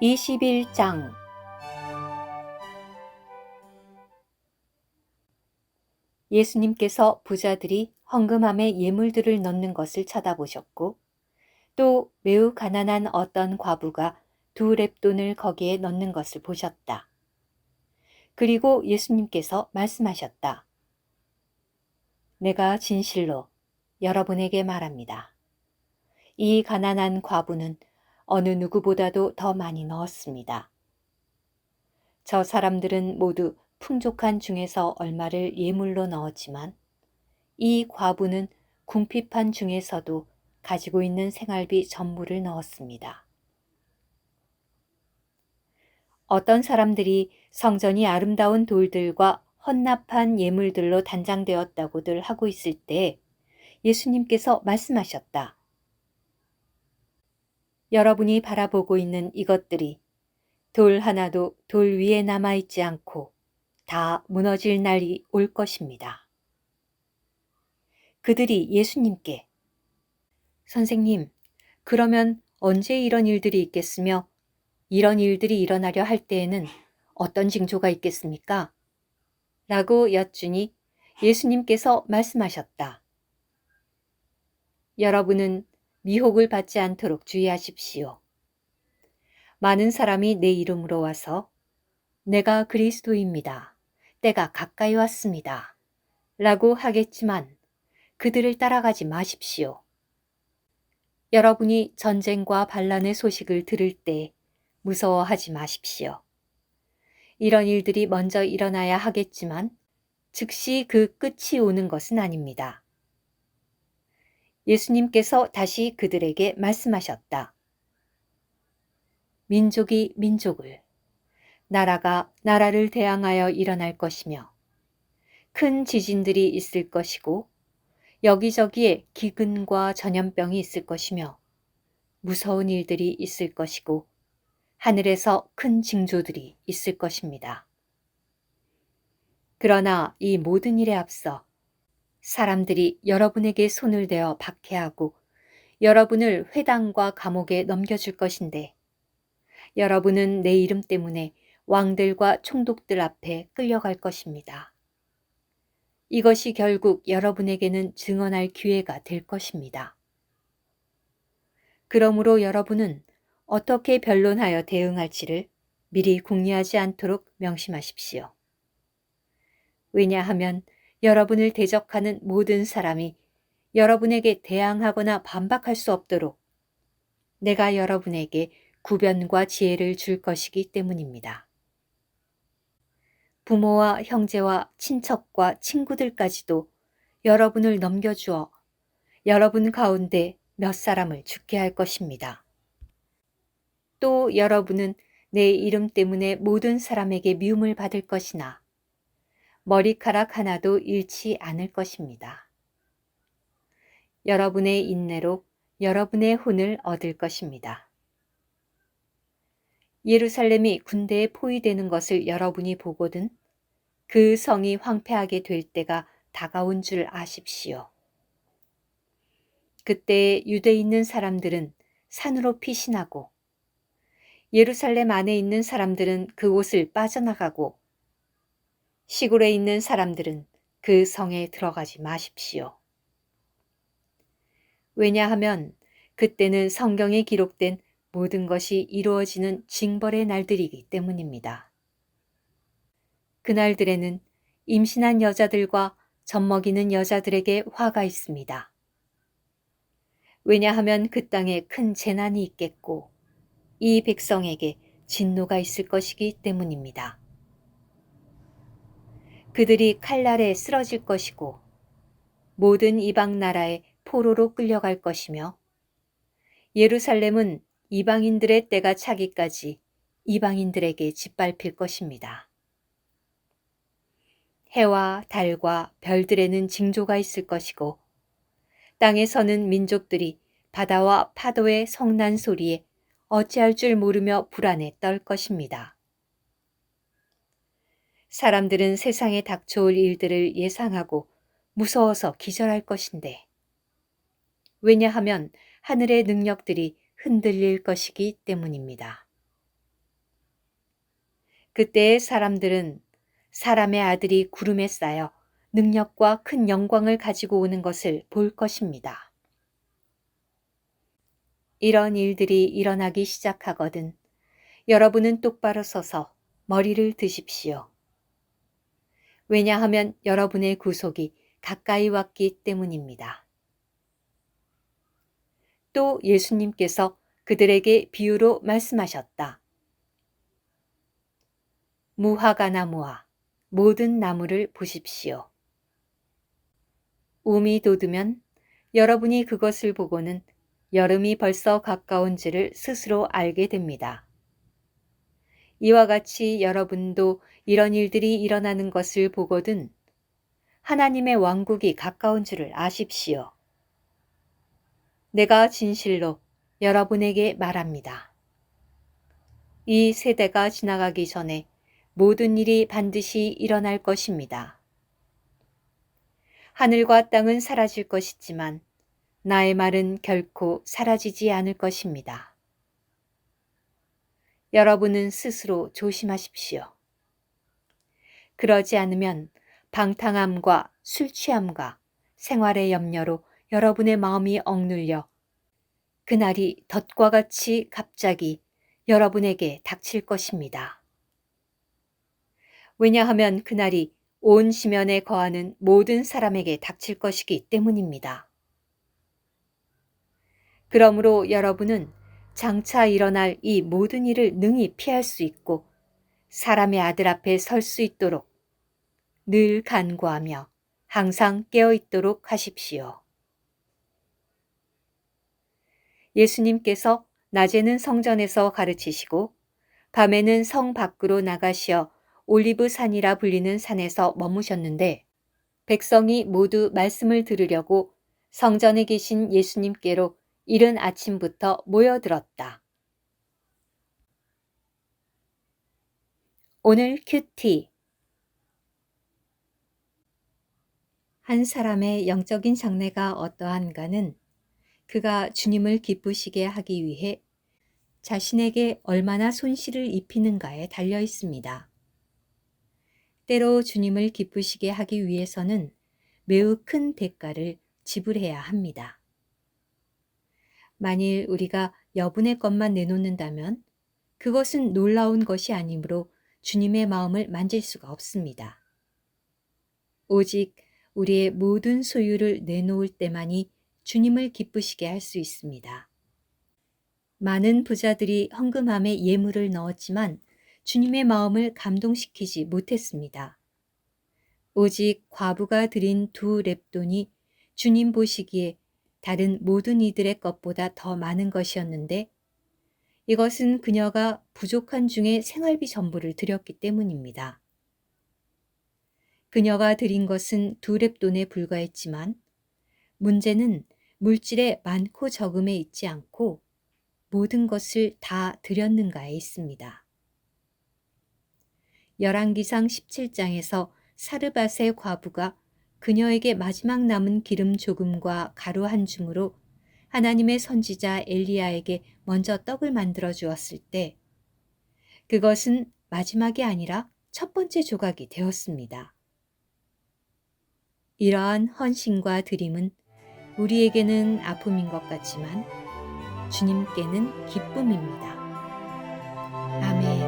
21장 예수님께서 부자들이 헌금함에 예물들을 넣는 것을 쳐다보셨고 또 매우 가난한 어떤 과부가 2렙돈을 거기에 넣는 것을 보셨다. 그리고 예수님께서 말씀하셨다. 내가 진실로 여러분에게 말합니다. 이 가난한 과부는 어느 누구보다도 더 많이 넣었습니다. 저 사람들은 모두 풍족한 중에서 얼마를 예물로 넣었지만 이 과부는 궁핍한 중에서도 가지고 있는 생활비 전부를 넣었습니다. 어떤 사람들이 성전이 아름다운 돌들과 헌납한 예물들로 단장되었다고들 하고 있을 때 예수님께서 말씀하셨다. 여러분이 바라보고 있는 이것들이 돌 하나도 돌 위에 남아있지 않고 다 무너질 날이 올 것입니다. 그들이 예수님께 선생님, 그러면 언제 이런 일들이 있겠으며 이런 일들이 일어나려 할 때에는 어떤 징조가 있겠습니까? 라고 여쭈니 예수님께서 말씀하셨다. 여러분은 미혹을 받지 않도록 주의하십시오. 많은 사람이 내 이름으로 와서 내가 그리스도입니다. 때가 가까이 왔습니다. 라고 하겠지만 그들을 따라가지 마십시오. 여러분이 전쟁과 반란의 소식을 들을 때 무서워하지 마십시오. 이런 일들이 먼저 일어나야 하겠지만 즉시 그 끝이 오는 것은 아닙니다. 예수님께서 다시 그들에게 말씀하셨다. 민족이 민족을, 나라가 나라를 대항하여 일어날 것이며 큰 지진들이 있을 것이고 여기저기에 기근과 전염병이 있을 것이며 무서운 일들이 있을 것이고 하늘에서 큰 징조들이 있을 것입니다. 그러나 이 모든 일에 앞서 사람들이 여러분에게 손을 대어 박해하고 여러분을 회당과 감옥에 넘겨줄 것인데 여러분은 내 이름 때문에 왕들과 총독들 앞에 끌려갈 것입니다. 이것이 결국 여러분에게는 증언할 기회가 될 것입니다. 그러므로 여러분은 어떻게 변론하여 대응할지를 미리 궁리하지 않도록 명심하십시오. 왜냐하면 여러분을 대적하는 모든 사람이 여러분에게 대항하거나 반박할 수 없도록 내가 여러분에게 구변과 지혜를 줄 것이기 때문입니다. 부모와 형제와 친척과 친구들까지도 여러분을 넘겨주어 여러분 가운데 몇 사람을 죽게 할 것입니다. 또 여러분은 내 이름 때문에 모든 사람에게 미움을 받을 것이나 머리카락 하나도 잃지 않을 것입니다. 여러분의 인내로 여러분의 혼을 얻을 것입니다. 예루살렘이 군대에 포위되는 것을 여러분이 보거든 그 성이 황폐하게 될 때가 다가온 줄 아십시오. 그때 유대에 있는 사람들은 산으로 피신하고 예루살렘 안에 있는 사람들은 그곳을 빠져나가고 시골에 있는 사람들은 그 성에 들어가지 마십시오. 왜냐하면 그때는 성경에 기록된 모든 것이 이루어지는 징벌의 날들이기 때문입니다. 그날들에는 임신한 여자들과 젖먹이는 여자들에게 화가 있습니다. 왜냐하면 그 땅에 큰 재난이 있겠고 이 백성에게 진노가 있을 것이기 때문입니다. 그들이 칼날에 쓰러질 것이고 모든 이방 나라에 포로로 끌려갈 것이며 예루살렘은 이방인들의 때가 차기까지 이방인들에게 짓밟힐 것입니다. 해와 달과 별들에는 징조가 있을 것이고 땅에 서는 민족들이 바다와 파도의 성난 소리에 어찌할 줄 모르며 불안에 떨 것입니다. 사람들은 세상에 닥쳐올 일들을 예상하고 무서워서 기절할 것인데 왜냐하면 하늘의 능력들이 흔들릴 것이기 때문입니다. 그때의 사람들은 사람의 아들이 구름에 쌓여 능력과 큰 영광을 가지고 오는 것을 볼 것입니다. 이런 일들이 일어나기 시작하거든 여러분은 똑바로 서서 머리를 드십시오. 왜냐하면 여러분의 구속이 가까이 왔기 때문입니다. 또 예수님께서 그들에게 비유로 말씀하셨다. 무화과 나무와 모든 나무를 보십시오. 움이 돋으면 여러분이 그것을 보고는 여름이 벌써 가까운 줄을 스스로 알게 됩니다. 이와 같이 여러분도 이런 일들이 일어나는 것을 보거든 하나님의 왕국이 가까운 줄을 아십시오. 내가 진실로 여러분에게 말합니다. 이 세대가 지나가기 전에 모든 일이 반드시 일어날 것입니다. 하늘과 땅은 사라질 것이지만 나의 말은 결코 사라지지 않을 것입니다. 여러분은 스스로 조심하십시오. 그러지 않으면 방탕함과 술 취함과 생활의 염려로 여러분의 마음이 억눌려 그날이 덫과 같이 갑자기 여러분에게 닥칠 것입니다. 왜냐하면 그날이 온 지면에 거하는 모든 사람에게 닥칠 것이기 때문입니다. 그러므로 여러분은 장차 일어날 이 모든 일을 능히 피할 수 있고 사람의 아들 앞에 설 수 있도록 늘 간구하며 항상 깨어 있도록 하십시오. 예수님께서 낮에는 성전에서 가르치시고 밤에는 성 밖으로 나가시어 올리브 산이라 불리는 산에서 머무셨는데 백성이 모두 말씀을 들으려고 성전에 계신 예수님께로 이른 아침부터 모여들었다. 오늘 큐티. 한 사람의 영적인 장래가 어떠한가는 그가 주님을 기쁘시게 하기 위해 자신에게 얼마나 손실을 입히는가에 달려 있습니다. 때로 주님을 기쁘시게 하기 위해서는 매우 큰 대가를 지불해야 합니다. 만일 우리가 여분의 것만 내놓는다면 그것은 놀라운 것이 아니므로 주님의 마음을 만질 수가 없습니다. 오직 우리의 모든 소유를 내놓을 때만이 주님을 기쁘시게 할 수 있습니다. 많은 부자들이 헌금함에 예물을 넣었지만 주님의 마음을 감동시키지 못했습니다. 오직 과부가 드린 2렙돈이 주님 보시기에 다른 모든 이들의 것보다 더 많은 것이었는데 이것은 그녀가 부족한 중에 생활비 전부를 드렸기 때문입니다. 그녀가 드린 것은 2렙돈에 불과했지만 문제는 물질의 많고 적음에 있지 않고 모든 것을 다 드렸는가에 있습니다. 열왕기상 17장에서 사르밧의 과부가 그녀에게 마지막 남은 기름 조금과 가루 한 줌으로 하나님의 선지자 엘리야에게 먼저 떡을 만들어 주었을 때 그것은 마지막이 아니라 첫 번째 조각이 되었습니다. 이러한 헌신과 드림은 우리에게는 아픔인 것 같지만 주님께는 기쁨입니다. 아멘.